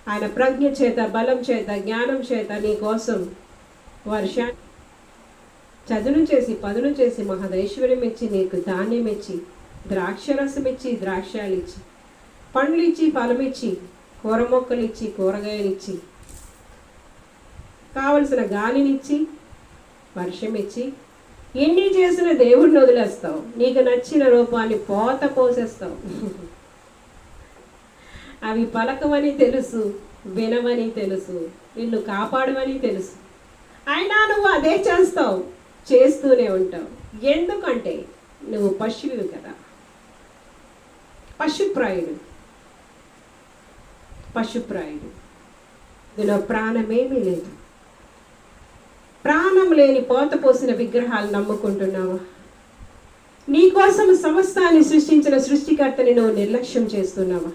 ఆయన ప్రజ్ఞ చేత, బలం చేత, జ్ఞానం చేత నీ కోసం వర్షాన్ని చదును చేసి, పదును చేసి, మహదైశ్వర్యం ఇచ్చి, నీకు ధాన్యం ఇచ్చి, ద్రాక్షరసం ఇచ్చి, ద్రాక్షాలు ఇచ్చి, పండ్లు ఇచ్చి, ఫలమిచ్చి, కూర మొక్కలు ఇచ్చి, కూరగాయలు ఇచ్చి, కావలసిన గాలినిచ్చి, వర్షం ఇచ్చి, ఎన్ని చేసిన దేవుడిని వదిలేస్తావు. నీకు నచ్చిన రూపాన్ని పోత పోసేస్తావు. అవి పలకవని తెలుసు, వినవని తెలుసు, నిన్ను కాపాడవని తెలుసు. అయినా నువ్వు అదే చేస్తావు, చేస్తూనే ఉంటావు. ఎందుకంటే నువ్వు పశువువి కదా, పశుప్రాయుడు. దీనిలో ప్రాణమేమీ లేదు. ప్రాణం లేని పోత పోసిన విగ్రహాలు నమ్ముకుంటున్నావా? నీకోసం సమస్తాన్ని సృష్టించిన సృష్టికర్తని నువ్వు నిర్లక్ష్యం చేస్తున్నావా?